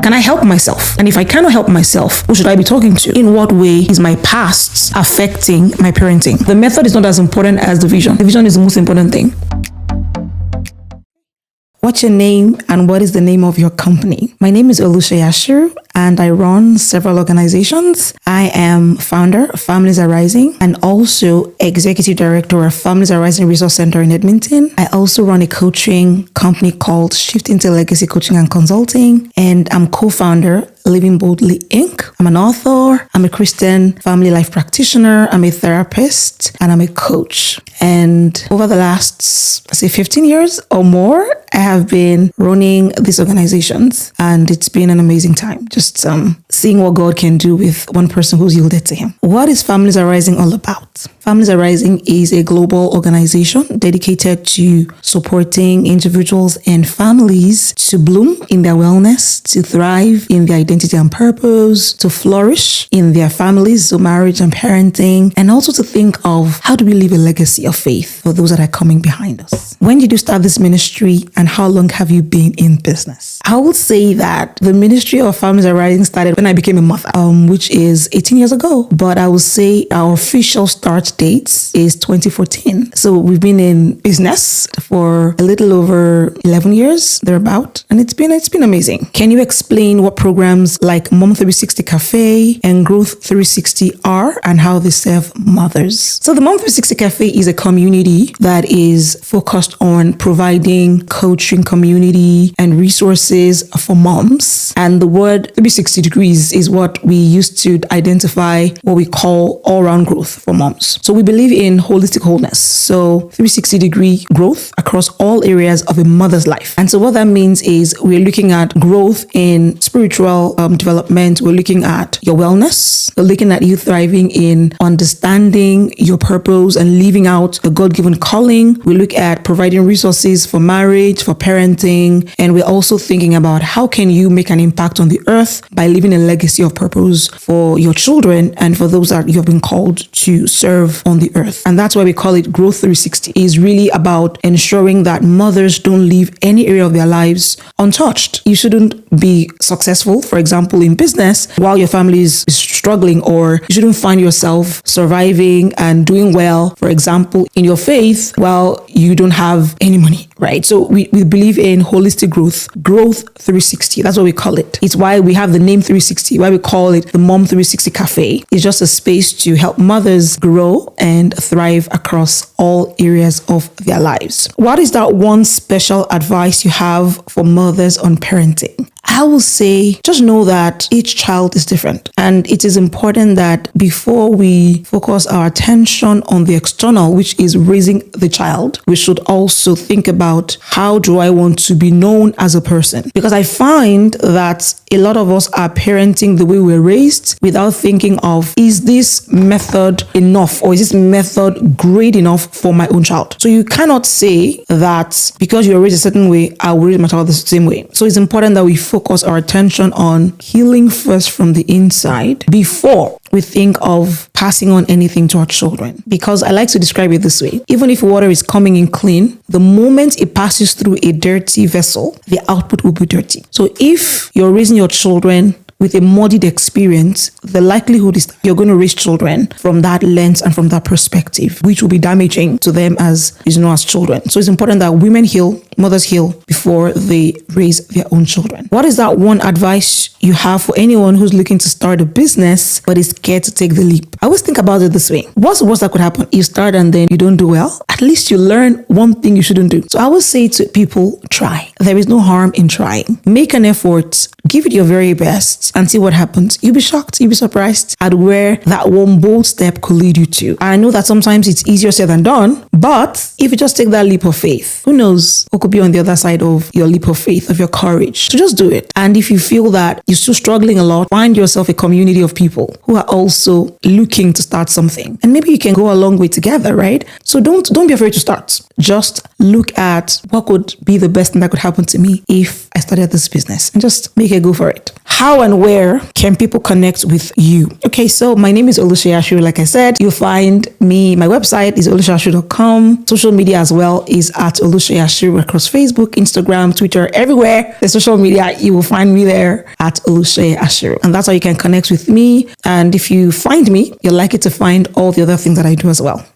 Can I help myself? And if I cannot help myself, who should I be talking to? In what way is my past affecting my parenting? The method is not as important as the vision. The vision is the most important thing. What's your name and what is the name of your company? My name is Oluseye Ashiru and I run several organizations. I am founder of Families Are Rising and also executive director of Families Are Rising Resource Center in Edmonton. I also run a coaching company called Shift into Legacy Coaching and Consulting, and I'm co-founder Living Boldly Inc. I'm an author, I'm a Christian family life practitioner, I'm a therapist, and I'm a coach. And over the last, say 15 years or more, I have been running these organizations and it's been an amazing time. Just seeing what God can do with one person who's yielded to Him. What is Families Are Rising all about? Families Are Rising is a global organization dedicated to supporting individuals and families to bloom in their wellness, to thrive in their identity and purpose, to flourish in their families, so marriage and parenting, and also to think of how do we leave a legacy of faith for those that are coming behind us. When did you start this ministry and how long have you been in business? I would say that the ministry of Families Are Rising started when I became a mother, which is 18 years ago. But I would say our official start date is 2014. So we've been in business for a little over 11 years, thereabout, and it's been amazing. Can you explain what programs like Mom 360 Cafe and Growth 360 are and how they serve mothers? So the Mom 360 Cafe is a community that is focused on providing coaching community and resources for moms. And the word 360 degrees is what we use to identify what we call all-round growth for moms. So we believe in holistic wholeness. So 360 degree growth across all areas of a mother's life. And so what that means is we're looking at growth in spiritual development. We're looking at your wellness. We're looking at you thriving in understanding your purpose and living out the God-given calling. We look at providing resources for marriage, for parenting, and we're also thinking about how can you make an impact on the earth by leaving a legacy of purpose for your children and for those that you have been called to serve on the earth. And that's why we call it Growth 360. It's really about ensuring that mothers don't leave any area of their lives untouched. You shouldn't be successful, for example, in business while your family is struggling, or you shouldn't find yourself surviving and doing well, for example, in your faith while you don't have any money, right? So we believe in holistic growth, Growth 360. That's what we call it. It's why we have the name 360, why we call it the Mom 360 Cafe. It's just a space to help mothers grow and thrive across all areas of their lives. What is that one special advice you have for mothers on parenting? I will say, just know that each child is different. And it is important that before we focus our attention on the external, which is raising the child, we should also think about how do I want to be known as a person? Because I find that a lot of us are parenting the way we're raised without thinking of, is this method enough or is this method great enough for my own child? So you cannot say that because you're raised a certain way, I will raise my child the same way. So it's important that we focus our attention on healing first from the inside before we think of passing on anything to our children. Because I like to describe it this way. Even if water is coming in clean, the moment it passes through a dirty vessel, the output will be dirty. So if you're raising your children with a muddied experience, the likelihood is that you're going to raise children from that lens and from that perspective, which will be damaging to them as children. So it's important that women heal, mothers heal before they raise their own children. What is that one advice you have for anyone who's looking to start a business but is scared to take the leap? I always think about it this way. What's the worst that could happen? You start and then you don't do well. At least you learn one thing you shouldn't do. So I would say to people, try. There is no harm in trying. Make an effort. Give it your very best and see what happens. You'll be shocked. You'll be surprised at where that one bold step could lead you to. I know that sometimes it's easier said than done, but if you just take that leap of faith, who knows what could be on the other side of your leap of faith, of your courage. So just do it. And if you feel that you're still struggling a lot, find yourself a community of people who are also looking to start something. And maybe you can go a long way together, right? So don't be afraid to start. Just look at what could be the best thing that could happen to me if I started this business and just make a go for it. how and where can people connect with you? Okay, so my name is Oluseye Ashiru. Like I said, you'll find me, my website is oluseyashiru.com. Social media as well is at Oluseye Ashiru across Facebook, Instagram, Twitter, everywhere. The social media, you will find me there at Oluseye Ashiru. And that's how you can connect with me. And if you find me, you're likely to find all the other things that I do as well.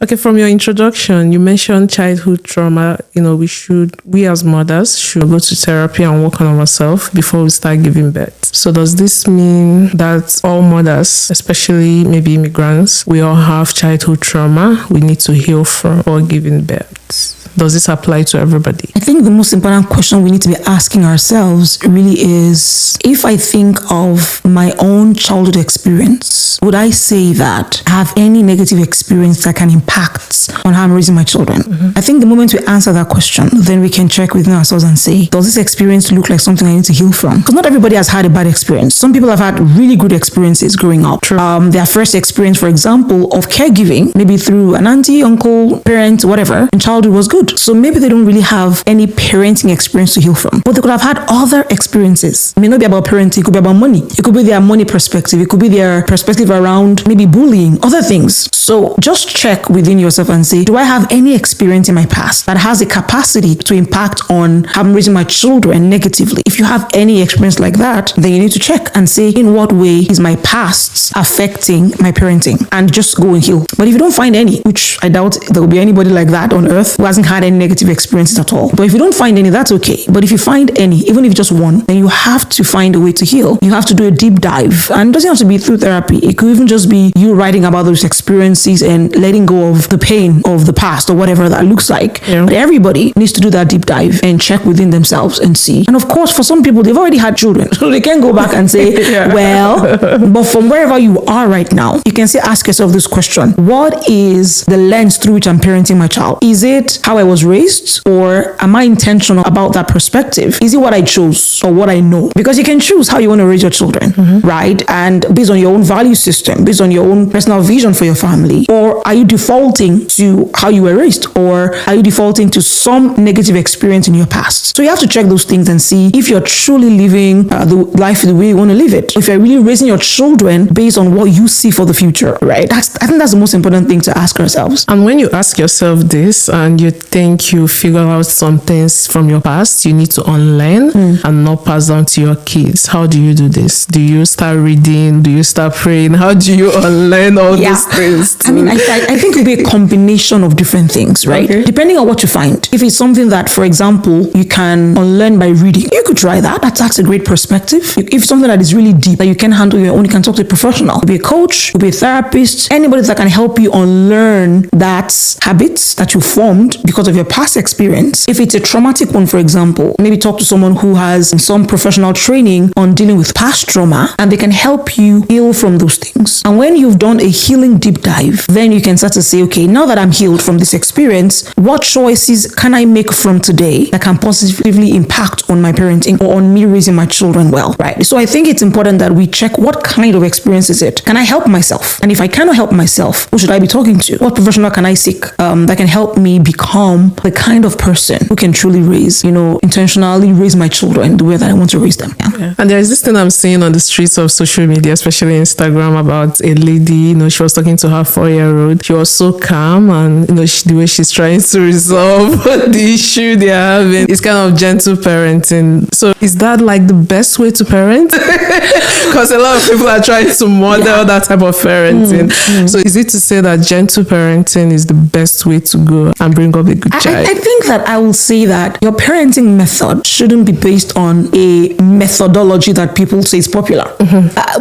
Okay, from your introduction, you mentioned childhood trauma. We as mothers should go to therapy and work on ourselves before we start giving birth. So does this mean that all mothers, especially maybe immigrants, we all have childhood trauma we need to heal from before giving birth? Does this apply to everybody? I think the most important question we need to be asking ourselves really is, if I think of my own childhood experience, would I say that I have any negative experience that can impact on how I'm raising my children? I think the moment we answer that question, then we can check within ourselves and say, does this experience look like something I need to heal from? Because not everybody has had a bad experience. Some people have had really good experiences growing up. Their first experience, for example, of caregiving, maybe through an auntie, uncle, parent, whatever, in childhood was good. So maybe they don't really have any parenting experience to heal from, but they could have had other experiences. It may not be about parenting, it could be about money. It could be their money perspective. It could be their perspective around maybe bullying, other things. So just check within yourself and say, do I have any experience in my past that has a capacity to impact on how I'm raising my children negatively? If you have any experience like that, then you need to check and say, in what way is my past affecting my parenting? And just go and heal. But if you don't find any, which I doubt there will be anybody like that on earth who hasn't had any negative experiences at all. But if you don't find any, that's okay. But if you find any, even if just one, then you have to find a way to heal. You have to do a deep dive. And it doesn't have to be through therapy. It could even just be you writing about those experiences and letting go of the pain of the past or whatever that looks like. Yeah. But everybody needs to do that deep dive and check within themselves and see. And of course, for some people, they've already had children. So they can go back and say, but from wherever you are right now, you can say, ask yourself this question. What is the lens through which I'm parenting my child? Is it how I was raised, or am I intentional about that perspective? Is it what I chose or what I know? Because you can choose how you want to raise your children, right? And based on your own value system, based on your own personal vision for your family, or are you defaulting to how you were raised, or are you defaulting to some negative experience in your past? So you have to check those things and see if you're truly living the life the way you want to live it. If you're really raising your children based on what you see for the future, right? I think that's the most important thing to ask ourselves. And when you ask yourself this and you think you figure out some things from your past you need to unlearn and not pass down to your kids, how do you do this? Do you start reading? Do you start praying? How do you unlearn all these things? I mean, I think it'll be a combination of different things, right? Okay. Depending on what you find. If it's something that, for example, you can unlearn by reading, you could try that. That's a great perspective. If it's something that is really deep that you can handle your own, you can talk to a professional. It could be a coach, it could be a therapist, anybody that can help you unlearn that habits that you formed because of your past experience. If it's a traumatic one, for example, maybe talk to someone who has some professional training on dealing with past trauma, and they can help you heal from those things. And when you've done a healing deep dive, then you can start to say, okay, now that I'm healed from this experience, what choices can I make from today that can positively impact on my parenting or on me raising my children well, right? So I think it's important that we check what kind of experience is it. Can I help myself? And if I cannot help myself, who should I be talking to? What professional can I seek that can help me become the kind of person who can truly raise, intentionally raise my children the way that I want to raise them. Yeah. And there's this thing I'm seeing on the streets of social media, especially Instagram, about a lady, she was talking to her 4-year-old. She was so calm, and the way she's trying to resolve the issue they're having is kind of gentle parenting. So is that like the best way to parent? Because a lot of people are trying to model that type of parenting. So is it to say that gentle parenting is the best way to go and bring up a good child? I think that I will say that your parenting method shouldn't be based on a methodology that people say is popular.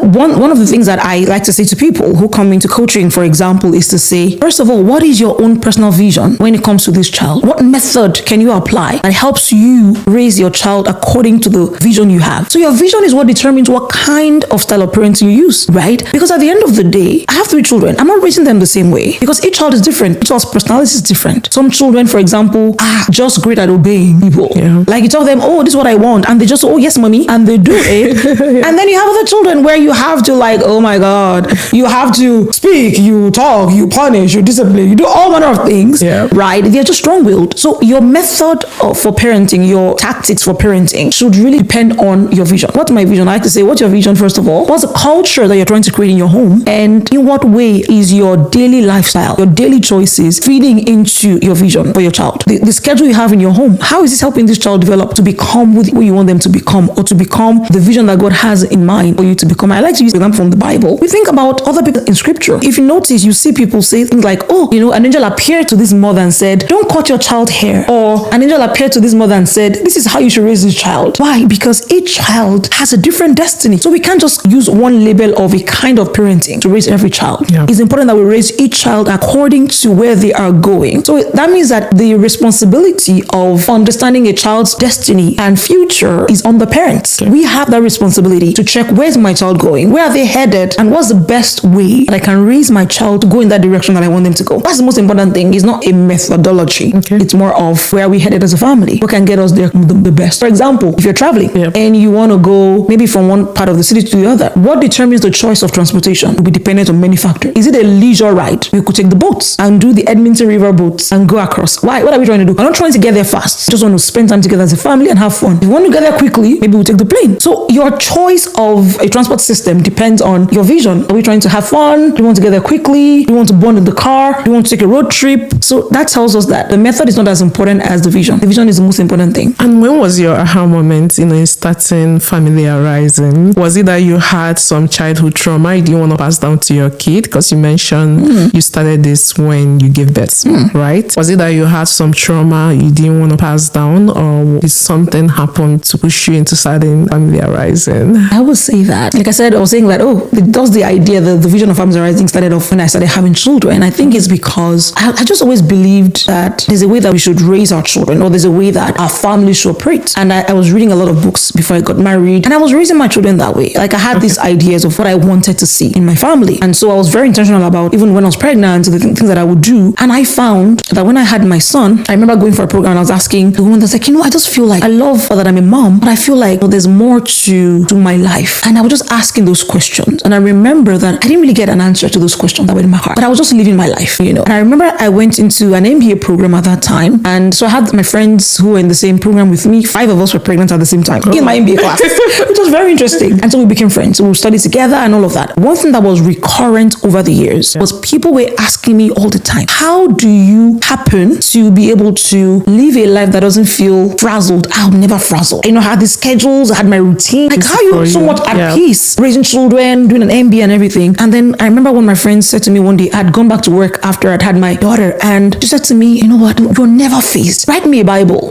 One of the things that I like to say to people who come into coaching, for example, is to say, first of all, what is your own personal vision when it comes to this child? What method can you apply that helps you raise your child according to the vision you have? So your vision is what determines what kind of style of parenting you use, right? Because at the end of the day, I have 3 children. I'm not raising them the same way because each child is different. Each child's personality is different. Some children children, for example, are just great at obeying people. Yeah. Like you tell them, oh, this is what I want. And they just, oh, yes, mommy. And they do it. And then you have other children where you have to like, oh my God, you have to speak, you talk, you punish, you discipline, you do all manner of things. Yeah. Right? They're just strong-willed. So your method for parenting, your tactics for parenting should really depend on your vision. What's my vision? I like to say, what's your vision, first of all? What's the culture that you're trying to create in your home? And in what way is your daily lifestyle, your daily choices feeding into your vision for your child? The schedule you have in your home, how is this helping this child develop to become who you want them to become, or to become the vision that God has in mind for you to become? I like to use the example from the Bible. We think about other people in scripture. If you notice, you see people say things like, oh, an angel appeared to this mother and said, don't cut your child hair. Or an angel appeared to this mother and said, this is how you should raise this child. Why? Because each child has a different destiny. So we can't just use one label of a kind of parenting to raise every child. Yeah. It's important that we raise each child according to where they are going. So that means that the responsibility of understanding a child's destiny and future is on the parents. Okay. We have that responsibility to check, where's my child going? Where are they headed? And what's the best way that I can raise my child to go in that direction that I want them to go? That's the most important thing. It's not a methodology. Okay. It's more of where are we headed as a family? What can get us there the best? For example, if you're traveling and you want to go maybe from one part of the city to the other, what determines the choice of transportation will be dependent on many factors. Is it a leisure ride? We could take the boats and do the Edmonton River boats and go across. Why? What are we trying to do? We're not trying to get there fast. We just want to spend time together as a family and have fun. If you want to get there quickly, maybe we'll take the plane. So your choice of a transport system depends on your vision. Are we trying to have fun? Do you want to get there quickly? Do you want to bond in the car? Do you want to take a road trip? So that tells us that the method is not as important as the vision. The vision is the most important thing. And when was your aha moment, in starting Family Arising? Was it that you had some childhood trauma you didn't want to pass down to your kid? Because you mentioned you started this when you gave birth, right? Was it that you had some trauma you didn't want to pass down, or did something happen to push you into starting Family Arising? I would say that, like I said, I was saying that, that's the idea, the vision of Family Arising started off when I started having children. And I think it's because I just always believed that there's a way that we should raise our children, or there's a way that our family should operate. And I was reading a lot of books before I got married, and I was raising my children that way. Like I had these ideas of what I wanted to see in my family. And so I was very intentional about, even when I was pregnant, the things that I would do. And I found that when I had my son, I remember going for a program and I was asking the woman that's like, I just feel like I love that I'm a mom, but I feel like there's more to my life. And I was just asking those questions. And I remember that I didn't really get an answer to those questions that were in my heart, but I was just living my life, And I remember I went into an MBA program at that time. And so I had my friends who were in the same program with me. 5 of us were pregnant at the same time in my MBA class, which was very interesting. And so we became friends. So we studied together and all of that. One thing that was recurrent over the years was people were asking me all the time, how do you happen to be able to live a life that doesn't feel frazzled? I'll never frazzle. I had these schedules, I had my routine. Like, how are you so much at peace, raising children, doing an MBA and everything? And then I remember when my friend said to me one day, I'd gone back to work after I'd had my daughter, and she said to me, you're never faced. Write me a Bible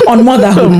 on motherhood.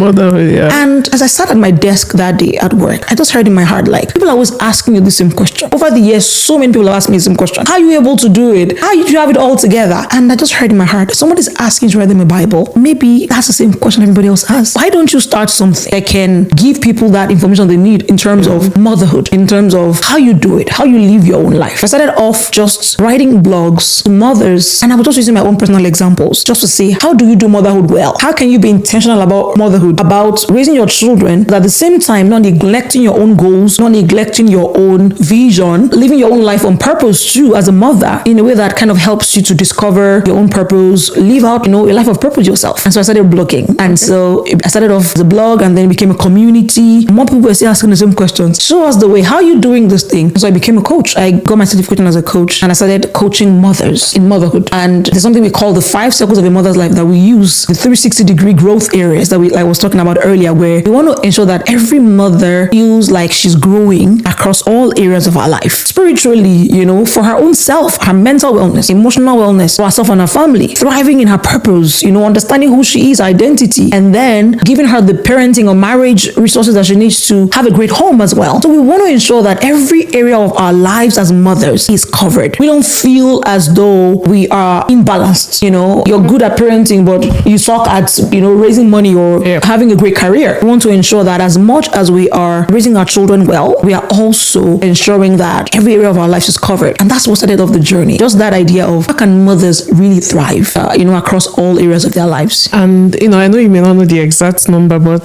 And as I sat at my desk that day at work, I just heard in my heart, like, people are always asking you the same question. Over the years, so many people have asked me the same question. How are you able to do it? How did you have it all together? And I just heard in my heart, somebody's asking to write them a Bible. Maybe that's the same question everybody else has. Why don't you start something that can give people that information they need in terms of motherhood, in terms of how you do it, how you live your own life? I started off just writing blogs to mothers, and I was just using my own personal examples just to say, how do you do motherhood well? How can you be intentional about motherhood, about raising your children, but at the same time not neglecting your own goals, not neglecting your own vision, living your own life on purpose too as a mother, in a way that kind of helps you to discover your own purpose, live out, a life of purpose yourself. And so I started blogging. And so I started off the blog, and then it became a community. More people were still asking the same questions. Show us the way. How are you doing this thing? So I became a coach. I got my certification as a coach, and I started coaching mothers in motherhood. And there's something we call the 5 circles of a mother's life that we use, the 360-degree growth areas that I was talking about earlier, where we want to ensure that every mother feels like she's growing across all areas of her life. Spiritually, for her own self, her mental wellness, emotional wellness, for herself and her family, thriving in her purpose, understanding who she is, identity, and then giving her the parenting or marriage resources that she needs to have a great home as well. So we want to ensure that every area of our lives as mothers is covered. We don't feel as though we are imbalanced. You're good at parenting, but you suck at, raising money or having a great career. We want to ensure that as much as we are raising our children well, we are also ensuring that every area of our lives is covered. And that's what started off the journey. Just that idea of how can mothers really thrive, across all areas of their lives. And, I know you may not know the exact number, but,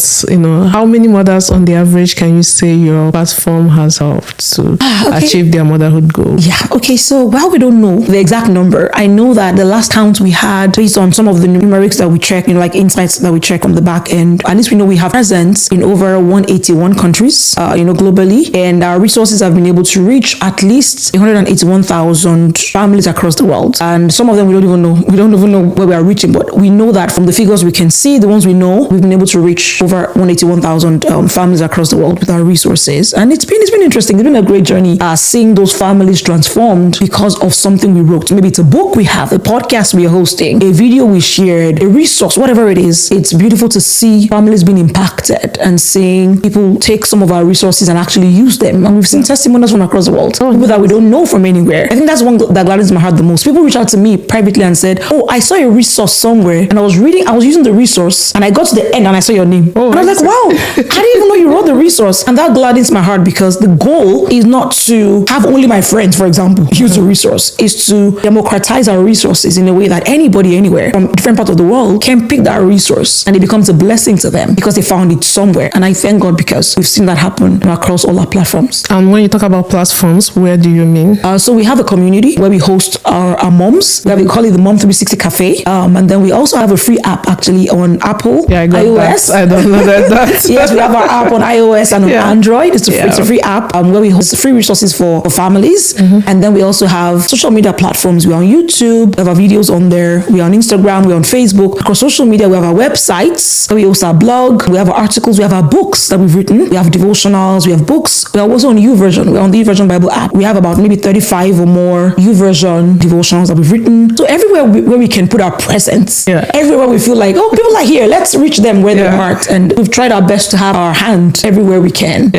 how many mothers on the average can you say your platform has helped to achieve their motherhood goal? Yeah. Okay. So while we don't know the exact number, I know that the last count we had, based on some of the numerics that we check, like insights that we check on the back end, at least we know we have presence in over 181 countries, globally, and our resources have been able to reach at least 181,000 families across the world. And some of them we don't even know where we are reaching, but we know that from the figures we can see, the ones we know, we've been able to reach over 181,000 families across the world with our resources. And it's been interesting. It's been a great journey seeing those families transformed because of something we wrote. Maybe it's a book we have, a podcast we are hosting, a video we shared, a resource, whatever it is. It's beautiful to see families being impacted and seeing people take some of our resources and actually use them. And we've seen testimonies from across the world, people that we don't know from anywhere. I think that's one that gladdens my heart the most. People reach out to me privately and said, "Oh, I saw a resource somewhere, and I was using the resource, and I got to the end and I saw your name." And I was like, "Wow, I didn't even know you wrote the resource." And that gladdens my heart because the goal is not to have only my friends, for example, use the resource. Is to democratize our resources in a way that anybody, anywhere, from different parts of the world can pick that resource, and it becomes a blessing to them because they found it somewhere. And I thank God because we've seen that happen across all our platforms. And when you talk about platforms, where do you mean? So we have a community where we host our moms. We call it the Mom 360 Cafe. And then we also have a free app actually on Apple, iOS. That. I don't know that. Yes, we have our app on iOS and on Android. It's a free app where we host free resources for families. And then we also have social media platforms. We're on YouTube. We have our videos on there. We're on Instagram. We're on Facebook. Across social media, we have our websites. We host our blog. We have our articles. We have our books that we've written. We have devotionals. We have books. We are also on YouVersion. We're on the YouVersion Bible app. We have about maybe 35 or more YouVersion devotionals that we've written. So everywhere where we can put our presence, everywhere we feel like, oh, people are here, let's reach them where they are at. And we've tried our best to have our hand everywhere we can.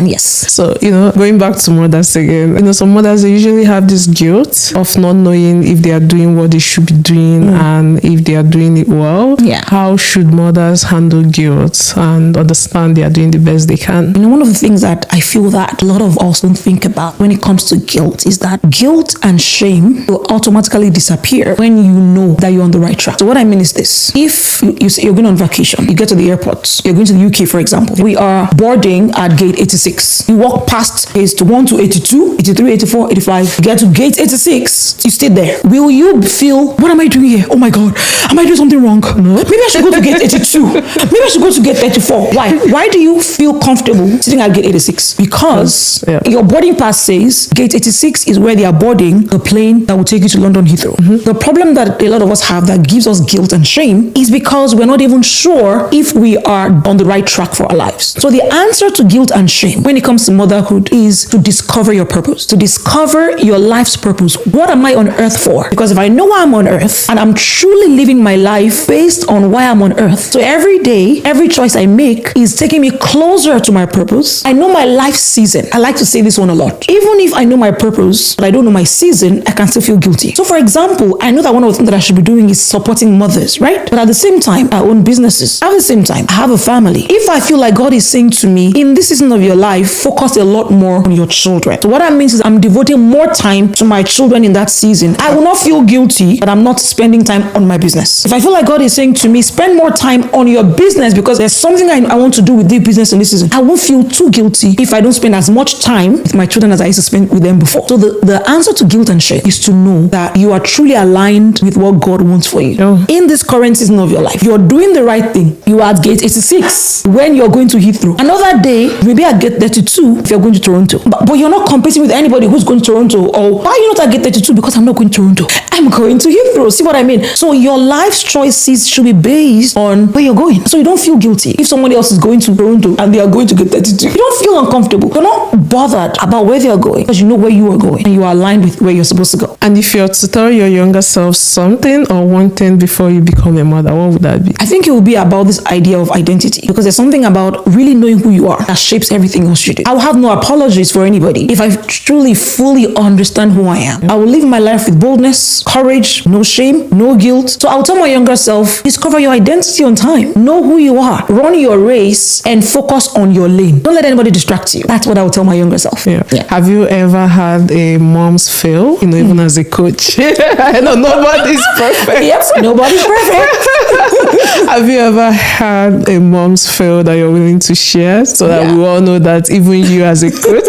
Yes. So, going back to mothers again, some mothers, they usually have this guilt of not knowing if they are doing what they should be doing and if they are doing it well. How should mothers handle guilt and understand they are doing the best they can? One of the things that I feel that a lot of us don't think about when it comes to guilt is that guilt and shame will automatically disappear when you know that you're on the right track. So what I mean is this: if you're going on vacation, you get to the airport, you're going to the UK, for example, we are boarding at gate 86. You walk past gates 1 to 82, 83, 84, 85, you get to gate 86, you stay there. Will you feel, what am I doing here? Oh my God, am I doing something wrong? No. Maybe I should go to gate 82. Maybe I should go to gate 34. Why do you feel comfortable sitting at gate 86? Because your boarding pass says gate 86 is where they are boarding the plane that will take you to London Heathrow. The problem that a lot of us have that gives us guilt and shame is because we're not even sure if we are on the right track for our lives. So the answer to guilt and shame when it comes to motherhood is to discover your purpose, to discover your life's purpose. What am I on earth for? Because if I know why I'm on earth and I'm truly living my life based on why I'm on earth, so every day, every choice I make is taking me closer to my purpose. I know my life season. I like to say this one a lot. Even if I know my purpose, but I don't know my season, I can still feel guilty. So for example, I know that one of the things that I should be doing is supporting mothers, right? But at the same time, I own businesses. At the same time, I have a family. If I feel like God is saying to me, in this season of your life, focus a lot more on your children. So what that means is I'm devoting more time to my children in that season. I will not feel guilty that I'm not spending time on my business. If I feel like God is saying to me, spend more time on your business because there's something I want to do with this business in this season, I won't feel too guilty if I don't spend as much time with my children as I used to spend with them before. So the answer to guilt and shame is to know that you are truly aligned with what God wants for you. In this current season of your life, you're doing the right thing. You are at gate 86 when you're going to Heathrow. Another day, maybe at gate 32 if you're going to Toronto. But you're not competing with anybody who's going to Toronto. Or why are you not at gate 32? Because I'm not going to Toronto. I'm going to Heathrow. See what I mean? So your life's choices should be based on where you're going. So you don't feel guilty if somebody else is going to Toronto and they are going to gate 32. You don't feel uncomfortable. You're not bothered about where they are going because you know where you are going and you are aligned with where you're supposed to go. And if you're to tell your younger self something or one thing before you become a mother, what would that be? I think it will be about this idea of identity, because there's something about really knowing who you are that shapes everything else you do. I will have no apologies for anybody if I truly, fully understand who I am. I will live my life with boldness, courage, no shame, no guilt. So I'll tell my younger self, discover your identity on time. Know who you are. Run your race and then focus on your lane. Don't let anybody distract you. That's what I would tell my younger self. Yeah. Have you ever had a mom's fail? Even as a coach. I know nobody's perfect. Yes, nobody's perfect. Have you ever had a mom's fail that you're willing to share so that we all know that even you as a coach,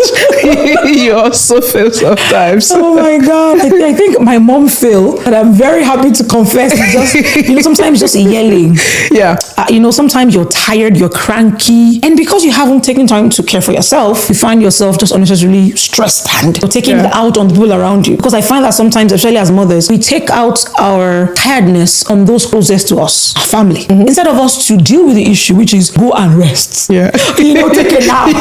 you also fail sometimes? Oh my God. I think my mom failed, and I'm very happy to confess. Just, sometimes just yelling. Yeah. Sometimes you're tired, you're cranky, and because you haven't taken time to care for yourself, you find yourself just unnecessarily stressed and you're taking it out on the people around you. Because I find that sometimes, especially as mothers, we take out our tiredness on those closest to us, our family, instead of us to deal with the issue, which is go and rest. Yeah. Take a nap.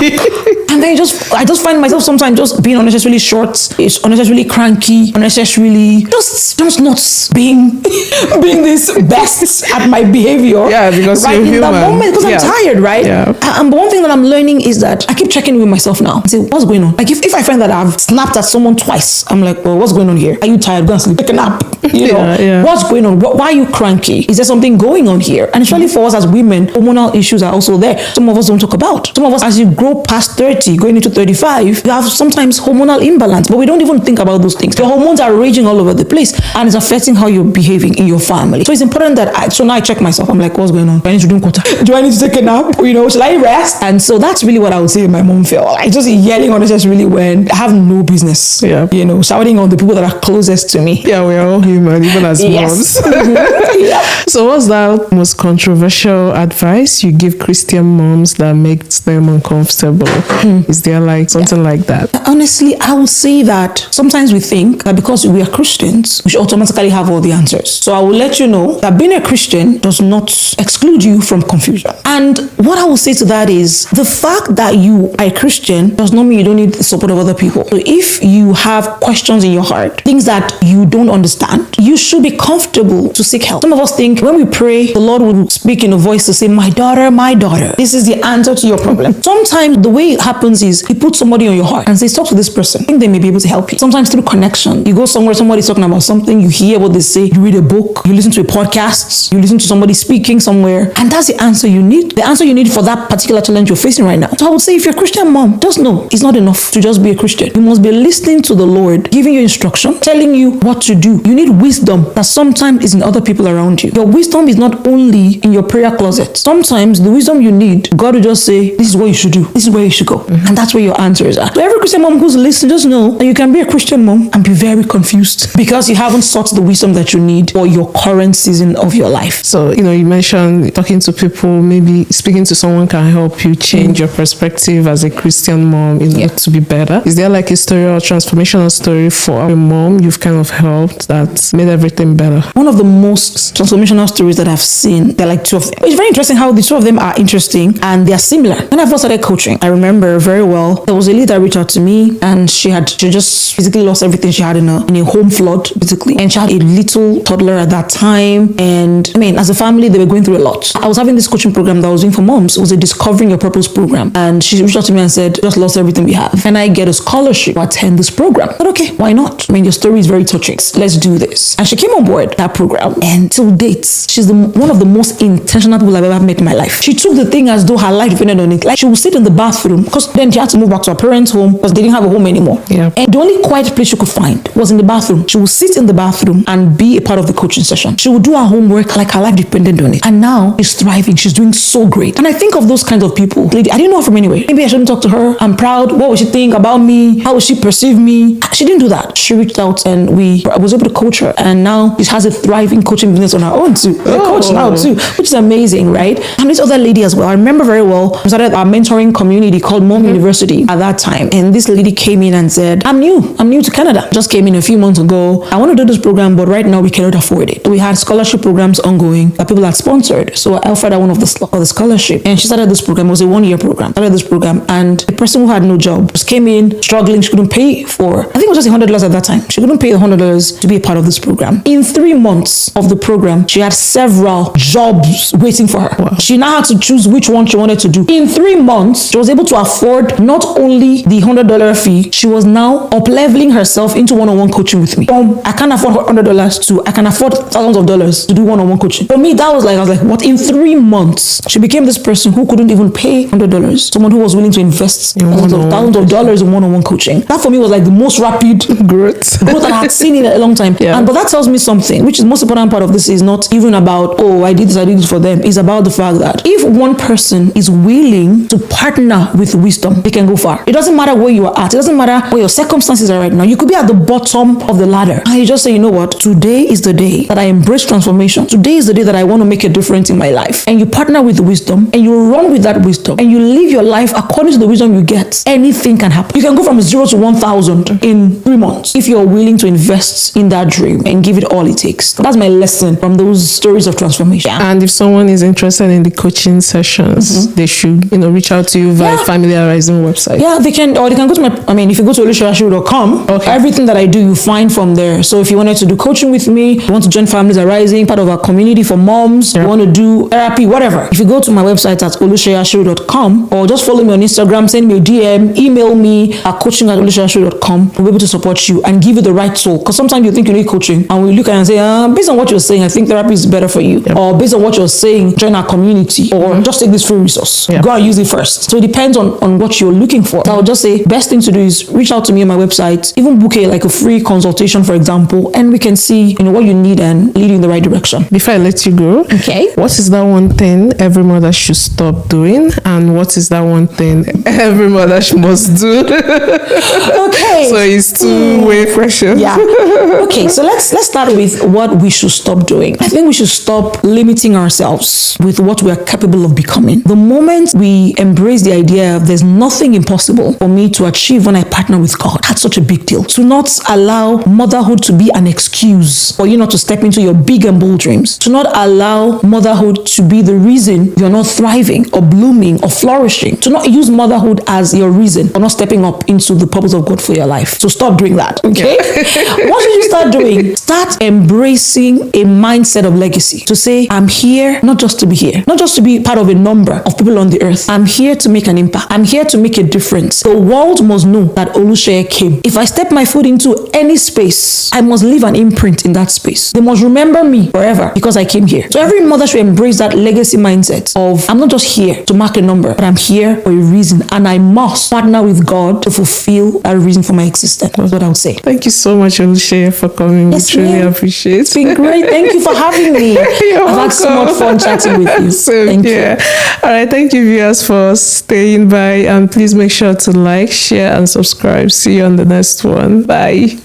And then I just find myself sometimes just being unnecessarily short, it's unnecessarily cranky, unnecessarily just not being this best at my behavior. Yeah, because right you're in human. that moment, because I'm tired, right? Yeah. And one thing that I'm learning is that I keep checking with myself now. I say, what's going on? Like if I find that I've snapped at someone twice, I'm like, well, what's going on here? Are you tired? Go and sleep. Take a nap. What's going on? Why are you cranky? Is there something going on here? And especially for us as women, hormonal issues are also there. Some of us don't talk about. Some of us, as you grow past 30, going into 35, you have sometimes hormonal imbalance, but we don't even think about those things. Your hormones are raging all over the place, and it's affecting how you're behaving in your family. So it's important that so now I check myself. I'm like, what's going on? Do I need to drink water? Do I need to take a nap? Should I rest? And so that's really what I would say my mom felt. Like just yelling on unnecessarily when I have no business. Yeah. Shouting on the people that are closest to me. Yeah, we're all human, even as moms. So what's that most controversial advice you give Christian moms that makes them uncomfortable? Is there like something like that? Honestly, I would say that sometimes we think that because we are Christians, we should automatically have all the answers. So I will let you know that being a Christian does not exclude you from confusion. And what I will say to that is the fact that you are a Christian does not mean you don't need the support of other people. So if you have questions in your heart, things that you don't understand, you should be comfortable to seek help. Some of us think when we pray, the Lord will speak in a voice to say, my daughter, this is the answer to your problem. Sometimes the way it happens is he puts somebody on your heart and says, talk to this person. I think they may be able to help you. Sometimes through connection. You go somewhere, somebody's talking about something, you hear what they say, you read a book, you listen to a podcast, you listen to somebody speaking somewhere, and that's the answer you need. The answer you need for that particular challenge you're facing right now. So I would say if you're a Christian mom, just know it's not enough to just be a Christian. You must be listening to the Lord, giving you instruction, telling you what to do. You need wisdom that sometimes is in other people around you. Your wisdom is not only in your prayer closet. Sometimes the wisdom you need, God will just say, this is what you should do. This is where you should go. And that's where your answers are. So every Christian mom who's listening, just know that you can be a Christian mom and be very confused because you haven't sought the wisdom that you need for your current season of your life. So, you mentioned talking to people, maybe speaking to someone can help you change your perspective as a Christian mom, to be better. Is there like a story or transformational story for a mom you've kind of helped that made everything better? One of the most transformational stories that I've seen, they're like two of them. It's very interesting how the two of them are interesting and they're similar. When I first started coaching, I remember very well, there was a lady that reached out to me and she just physically lost everything she had in a home flood, basically. And she had a little toddler at that time. And as a family, they were going through a lot. I was having this coaching program that I was doing for moms. It was a Discovering Your Purpose program. And she reached out to me and said, just lost everything we have. Can I get a scholarship to attend this program? I said, okay, why not? Your story is very touching. Let's do this. And she came on board that program. And till date, she's one of the most intentional people I've ever met in my life. She took the thing as though her life depended on it. Like she would sit in the bathroom because then she had to move back to her parents' home because they didn't have a home anymore. Yeah. And the only quiet place she could find was in the bathroom. She would sit in the bathroom and be a part of the coaching session. She would do her homework like her life depended on it. And now she's thriving. She's doing so great. And I think of those kinds of people. Lady, I didn't know her from anywhere. Maybe I shouldn't talk to her. I'm proud. What would she think about me? How would she perceive me? She didn't do that. She reached out and I was able to coach her. And now she has a thriving coaching business on her own too. She's a coach now too, which is amazing, right? And this other lady as well. I remember very well, we started our mentoring community called Mom University at that time. And this lady came in and said, I'm new to Canada. Just came in a few months ago. I want to do this program, but right now we cannot afford it. We had scholarship programs ongoing that people had sponsored. So I offered her one of the scholarship. And she started this program. It was a 1-year program. Started this program. And the person who had no job just came in struggling. She couldn't pay for, I think it was just $100 at that time. She couldn't pay the $100 to be a part of this program. In 3 months of the program, she had several jobs waiting for her. Wow. She now had to choose which one she wanted to do. In 3 months, she was able to afford afford not only the $100 fee, she was now up-leveling herself into one-on-one coaching with me. From I can't afford $100 to I can afford thousands of dollars to do one-on-one coaching. For me, that was like, I was like, what? In 3 months, she became this person who couldn't even pay $100. Someone who was willing to invest thousands of dollars in one-on-one coaching. That for me was like the most rapid growth I had seen in a long time. But that tells me something, which is the most important part of this is not even about, oh, I did this for them. It's about the fact that if one person is willing to partner with wisdom, they can go far. It doesn't matter where you are at. It doesn't matter where your circumstances are right now. You could be at the bottom of the ladder and you just say, you know what? Today is the day that I embrace transformation. Today is the day that I want to make a difference in my life. And you partner with the wisdom and you run with that wisdom and you live your life according to the wisdom you get. Anything can happen. You can go from 0 to 1,000 in 3 months if you're willing to invest in that dream and give it all it takes. That's my lesson from those stories of transformation. And if someone is interested in the coaching sessions, they should, reach out to you via Family Arising website. Yeah, they can go to if you go to oluseyashiru.com, everything that I do, you find from there. So if you wanted to do coaching with me, you want to join Families Arising, part of our community for moms, you want to do therapy, whatever. If you go to my website at oluseyashiru.com or just follow me on Instagram, send me a DM, email me at coaching@oluseyashiru.com. We'll be able to support you and give you the right tool. Because sometimes you think you need coaching and we look at it and say, based on what you're saying, I think therapy is better for you. Or based on what you're saying, join our community or just take this free resource. Go and use it first. So it depends on what you're looking for. So I would just say best thing to do is reach out to me on my website, even book a free consultation, for example, and we can see what you need and lead you in the right direction. Before I let you go, what is that one thing every mother should stop doing, and what is that one thing every mother must do? So it's two-way question. Okay, so let's start with what we should stop doing. I think we should stop limiting ourselves with what we are capable of becoming. The moment we embrace the idea of there's nothing impossible for me to achieve when I partner with God, that's such a big deal. To not allow motherhood to be an excuse for you not to step into your big and bold dreams. To not allow motherhood to be the reason you're not thriving or blooming or flourishing. To not use motherhood as your reason for not stepping up into the purpose of God for your life. So stop doing that, okay? What should you start doing? Start embracing a mindset of legacy. To say, I'm here not just to be here, not just to be part of a number of people on the earth. I'm here to make an impact. I'm here to make a difference. The world must know that Oluseye came. If I step my foot into any space, I must leave an imprint in that space. They must remember me forever because I came here. So every mother should embrace that legacy mindset of, I'm not just here to mark a number, but I'm here for a reason, and I must partner with God to fulfill that reason for my existence. That's what I would say. Thank you so much, Oluseye, for coming. Yes, we truly appreciate it. It's been great. Thank you for having me. I've had so much fun chatting with you. Thank you. All right, thank you, viewers, for staying by, and please make sure to like, share, and subscribe. See you on the next one. Bye.